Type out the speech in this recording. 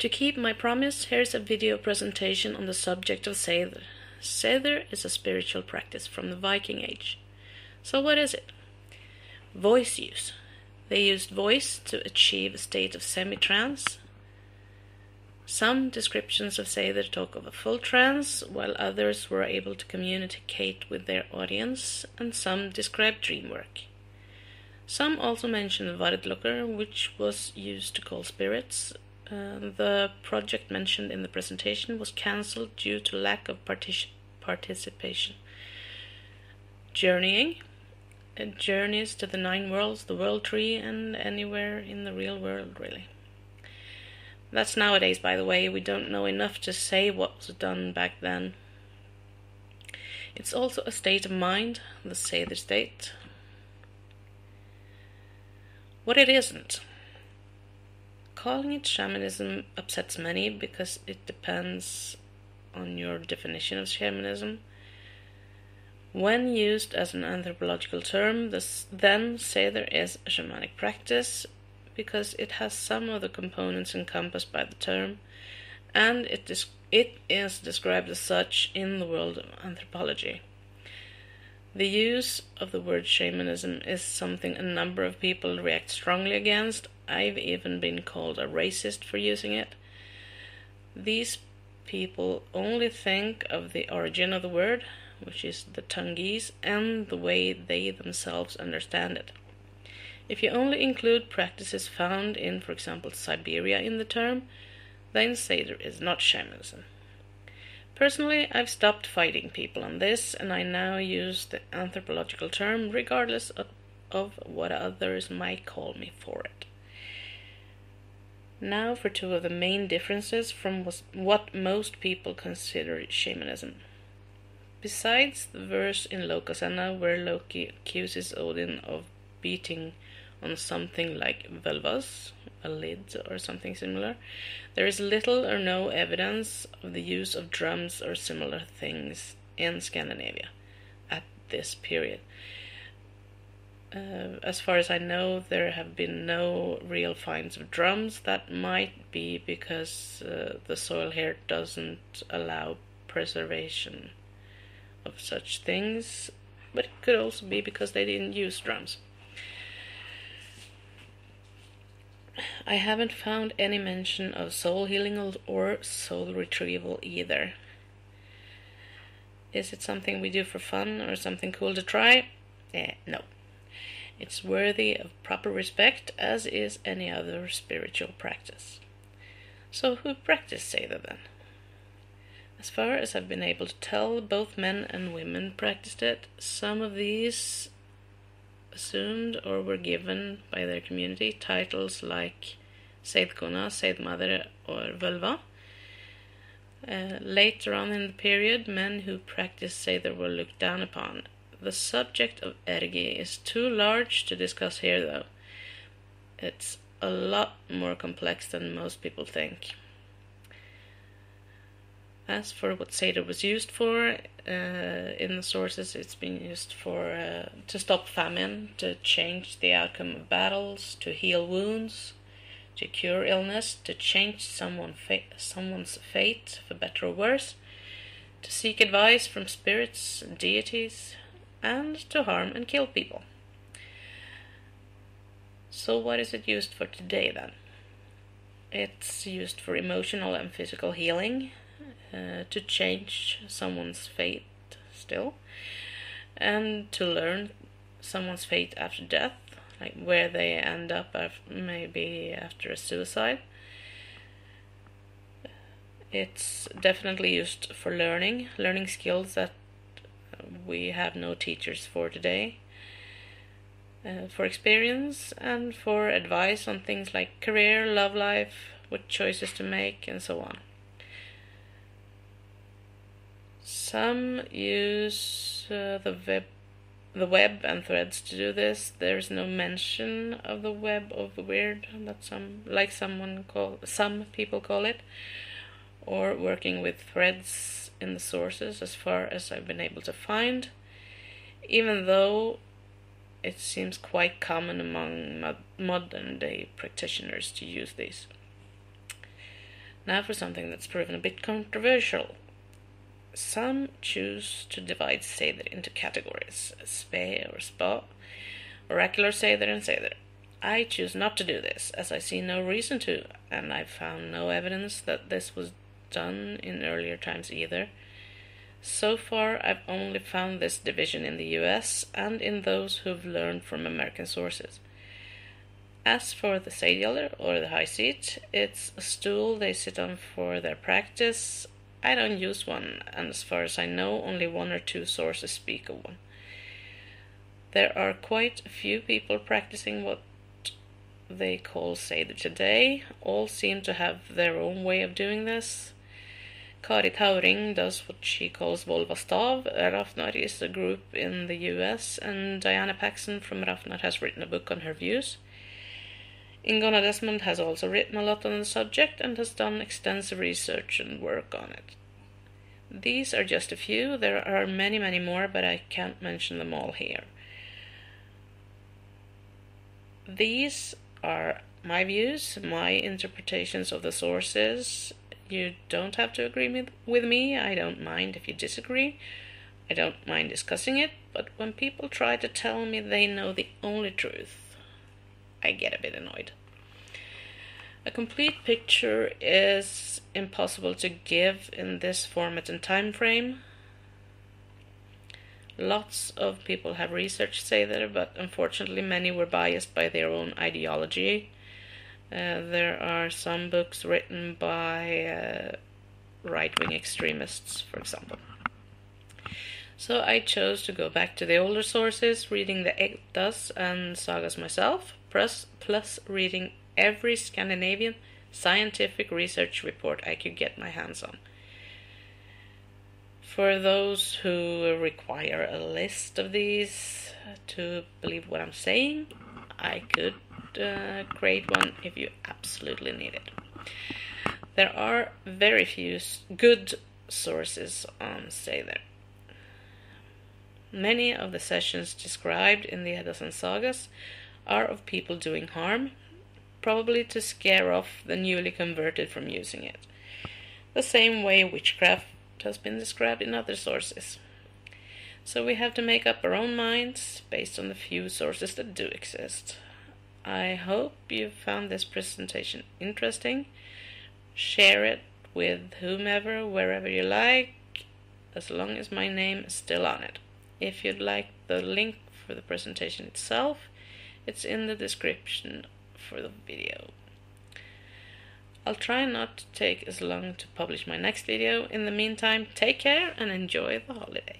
To keep my promise, here's a video presentation on the subject of Seiðr. Seiðr is a spiritual practice from the Viking Age. So what is it? Voice use. They used voice to achieve a state of semi-trance. Some descriptions of Seiðr talk of a full trance, while others were able to communicate with their audience, and some describe dream work. Some also mention Vardlokker, which was used to call spirits. The project mentioned in the presentation was cancelled due to lack of participation. Journeying. Journeys to the 9 worlds, the world tree, and anywhere in the real world, really. That's nowadays, by the way. We don't know enough to say what was done back then. It's also a state of mind, the Seiðr state. What it isn't. Calling it shamanism upsets many because it depends on your definition of shamanism. When used as an anthropological term, then Seiðr is a shamanic practice because it has some of the components encompassed by the term, and it is described as such in the world of anthropology. The use of the word shamanism is something a number of people react strongly against. I've even been called a racist for using it. These people only think of the origin of the word, which is the Tungese, and the way they themselves understand it. If you only include practices found in, for example, Siberia in the term, then Seiðr is not shamanism. Personally, I've stopped fighting people on this, and I now use the anthropological term regardless of what others might call me for it. Now for two of the main differences from what most people consider shamanism. Besides the verse in Lokasenna where Loki accuses Odin of beating on something like Velvas, a lid or something similar, there is little or no evidence of the use of drums or similar things in Scandinavia at this period. As far as I know, there have been no real finds of drums. That might be because the soil here doesn't allow preservation of such things, but it could also be because they didn't use drums. I haven't found any mention of soul healing or soul retrieval either. Is it something we do for fun or something cool to try? No. It's worthy of proper respect, as is any other spiritual practice. So who practiced Seiðr then? As far as I've been able to tell, both men and women practiced it. Some of these assumed or were given by their community titles like Seiðkona, Seiðmother, or Völva. Later on in the period, men who practiced Seiðr were looked down upon. The subject of ergi is too large to discuss here, though. It's a lot more complex than most people think. As for what Seiðr was used for, in the sources it's been used for to stop famine, to change the outcome of battles, to heal wounds, to cure illness, to change someone's fate for better or worse, to seek advice from spirits and deities, and to harm and kill people. So what is it used for today then? It's used for emotional and physical healing, to change someone's fate still, and to learn someone's fate after death, like where they end up maybe after a suicide. It's definitely used for learning skills that we have no teachers for today, for experience, and for advice on things like career, love life, what choices to make, and so on. Some use the web and threads to do this. There's no mention of the web of the weird that some people call it, or working with threads in the sources, as far as I've been able to find, even though it seems quite common among modern day practitioners to use these. Now for something that's proven a bit controversial. Some choose to divide Seiðr into categories, spe or spa, oracular Seiðr and Seiðr. I choose not to do this, as I see no reason to, and I've found no evidence that this was done in earlier times either. So far, I've only found this division in the US and in those who've learned from American sources. As for the Seiðr, or the high seat, it's a stool they sit on for their practice. I don't use one, and as far as I know, only one or two sources speak of one. There are quite a few people practicing what they call Seiðr today. All seem to have their own way of doing this. Kari Tauring does what she calls Volvastav. Rafnar is a group in the US, and Diana Paxson from Rafnar has written a book on her views. Ingona Desmond has also written a lot on the subject and has done extensive research and work on it. These are just a few. There are many, many more, but I can't mention them all here. These are my views, my interpretations of the sources. You don't have to agree with me. I don't mind if you disagree. I don't mind discussing it, but when people try to tell me they know the only truth, I get a bit annoyed. A complete picture is impossible to give in this format and time frame. Lots of people have researched Seiðr, but unfortunately many were biased by their own ideology. There are some books written by right-wing extremists, for example. So I chose to go back to the older sources, reading the Eddas and sagas myself, plus reading every Scandinavian scientific research report I could get my hands on. For those who require a list of these to believe what I'm saying, I could create one if you absolutely need it. There are very few good sources on Seiðr. Many of the sessions described in the Eddas and sagas are of people doing harm, probably to scare off the newly converted from using it, the same way witchcraft has been described in other sources. So we have to make up our own minds based on the few sources that do exist. I hope you found this presentation interesting. Share it with whomever, wherever you like, as long as my name is still on it. If you'd like the link for the presentation itself, it's in the description for the video. I'll try not to take as long to publish my next video. In the meantime, take care and enjoy the holiday.